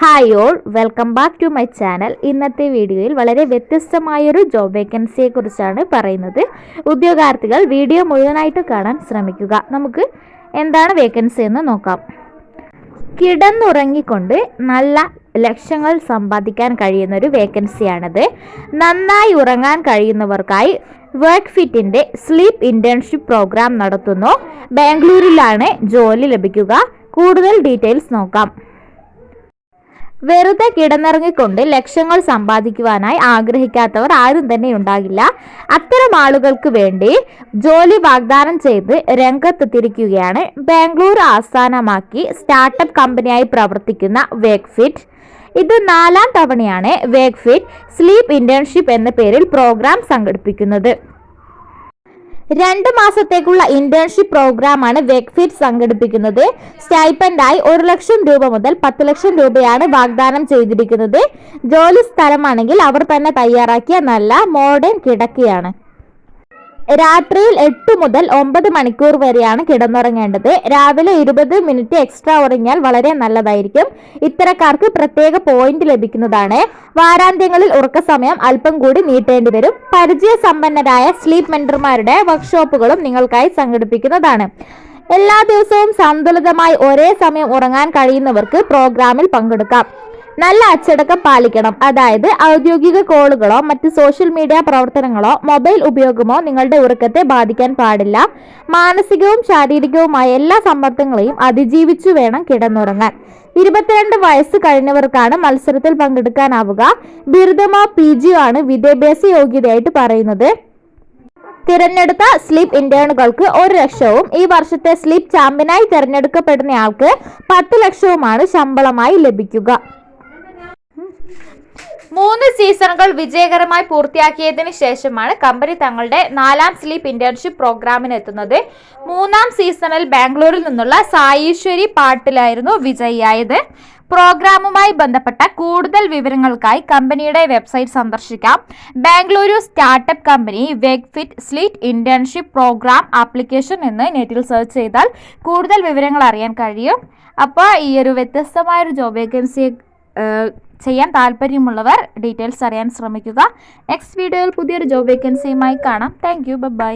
Hi all, welcome back to my channel. ഇന്നത്തെ വീഡിയോയിൽ വളരെ വ്യത്യസ്തമായൊരു ജോബ് വേക്കൻസിയെ കുറിച്ചാണ് പറയുന്നത്. ഉദ്യോഗാർത്ഥികൾ വീഡിയോ മുഴുവനായിട്ട് കാണാൻ ശ്രമിക്കുക. നമുക്ക് എന്താണ് വേക്കൻസി എന്ന് നോക്കാം. കിടന്നുറങ്ങിക്കൊണ്ട് നല്ല ലക്ഷങ്ങൾ സമ്പാദിക്കാൻ കഴിയുന്ന ഒരു വേക്കൻസിയാണിത്. നന്നായി ഉറങ്ങാൻ കഴിയുന്നവർക്കായി വർക്ക് ഫിറ്റിൻ്റെ സ്ലീപ്പ് ഇൻറ്റേൺഷിപ്പ് പ്രോഗ്രാം നടത്തുന്നു. ബാംഗ്ലൂരിലാണ് ജോലി ലഭിക്കുക. കൂടുതൽ ഡീറ്റെയിൽസ് നോക്കാം. വെറുതെ കിടന്നിറങ്ങിക്കൊണ്ട് ലക്ഷങ്ങൾ സമ്പാദിക്കുവാനായി ആഗ്രഹിക്കാത്തവർ ആരും തന്നെ ഉണ്ടാകില്ല. അത്തരം ആളുകൾക്ക് വേണ്ടി ജോലി വാഗ്ദാനം ചെയ്ത് രംഗത്തെത്തിയിരിക്കുകയാണ് ബാംഗ്ലൂർ ആസ്ഥാനമാക്കി സ്റ്റാർട്ടപ്പ് കമ്പനിയായി പ്രവർത്തിക്കുന്ന വേക്ക്ഫിറ്റ്. ഇത് 4ാം തവണയാണ് വേക്ക്ഫിറ്റ് സ്ലീപ്പ് ഇന്റേൺഷിപ്പ് എന്ന പേരിൽ പ്രോഗ്രാം സംഘടിപ്പിക്കുന്നത്. 2 മാസത്തേക്കുള്ള ഇന്റേൺഷിപ്പ് പ്രോഗ്രാമാണ് വേക്ക്ഫിറ്റ് സംഘടിപ്പിക്കുന്നത്. സ്റ്റൈപ്പൻഡായി 1 ലക്ഷം രൂപ മുതൽ 10 ലക്ഷം രൂപയാണ് വാഗ്ദാനം ചെയ്തിരിക്കുന്നത്. ജോലി സ്ഥലമാണെങ്കിൽ അവർ തന്നെ തയ്യാറാക്കിയ നല്ല മോഡേൺ കിടക്കയാണ്. രാത്രിയിൽ 8 മുതൽ 9 മണിക്കൂർ വരെയാണ് കിടന്നുറങ്ങേണ്ടത്. രാവിലെ 20 മിനിറ്റ് എക്സ്ട്രാ ഉറങ്ങിയാൽ വളരെ നല്ലതായിരിക്കും. ഇത്തരക്കാർക്ക് പ്രത്യേക പോയിന്റ് ലഭിക്കുന്നതാണ്. വാരാന്ത്യങ്ങളിൽ ഉറക്ക സമയം അല്പം കൂടി നീട്ടേണ്ടി വരും. പരിചയസമ്പന്നരായ സ്ലീപ്പ് മെന്റർമാരുടെ വർക്ക്ഷോപ്പുകളും നിങ്ങൾക്കായി സംഘടിപ്പിക്കുന്നതാണ്. എല്ലാ ദിവസവും സന്തുലിതമായി ഒരേ സമയം ഉറങ്ങാൻ കഴിയുന്നവർക്ക് പ്രോഗ്രാമിൽ പങ്കെടുക്കാം. നല്ല അച്ചടക്കം പാലിക്കണം. അതായത് ഔദ്യോഗിക കോളുകളോ മറ്റ് സോഷ്യൽ മീഡിയ പ്രവർത്തനങ്ങളോ മൊബൈൽ ഉപയോഗമോ നിങ്ങളുടെ ഉറക്കത്തെ ബാധിക്കാൻ പാടില്ല. മാനസികവും ശാരീരികവുമായ എല്ലാ സമ്മർദ്ദങ്ങളെയും അതിജീവിച്ചു വേണം കിടന്നുറങ്ങാൻ. 22 വയസ്സ് കഴിഞ്ഞവർക്കാണ് മത്സരത്തിൽ പങ്കെടുക്കാനാവുക. ബിരുദമോ PGയോ ആണ് വിദ്യാഭ്യാസ യോഗ്യതയായിട്ട് പറയുന്നത്. തിരഞ്ഞെടുത്ത സ്ലീപ്പ് ഇന്റേണുകൾക്ക് 1 ലക്ഷവും ഈ വർഷത്തെ സ്ലീപ്പ് ചാമ്പ്യനായി തിരഞ്ഞെടുക്കപ്പെടുന്നയാൾക്ക് 10 ലക്ഷവുമാണ് ശമ്പളമായി ലഭിക്കുക. 3 സീസണുകൾ വിജയകരമായി പൂർത്തിയാക്കിയതിന് ശേഷമാണ് കമ്പനി തങ്ങളുടെ 4ാം സ്ലീപ്പ് ഇന്റേൺഷിപ്പ് പ്രോഗ്രാമിന് എത്തുന്നത്. 3ാം സീസണിൽ ബാംഗ്ലൂരിൽ നിന്നുള്ള സായീശ്വരി പാട്ടിലായിരുന്നു വിജയിയായത്. പ്രോഗ്രാമുമായി ബന്ധപ്പെട്ട കൂടുതൽ വിവരങ്ങൾക്കായി കമ്പനിയുടെ വെബ്സൈറ്റ് സന്ദർശിക്കാം. Bengaluru startup company Wakefit sleep internship program application എന്ന് നെറ്റിൽ സെർച്ച് ചെയ്താൽ കൂടുതൽ വിവരങ്ങൾ അറിയാൻ കഴിയും. അപ്പോൾ ഈ ഒരു വ്യത്യസ്തമായൊരു ജോബ് വേക്കൻസി ചെയ്യാൻ താല്പര്യമുള്ളവർ ഡീറ്റെയിൽസ് അറിയാൻ ശ്രമിക്കുക. നെക്സ്റ്റ് വീഡിയോയിൽ പുതിയൊരു ജോബ് വേക്കൻസിയുമായി കാണാം. Thank you. ബൈ.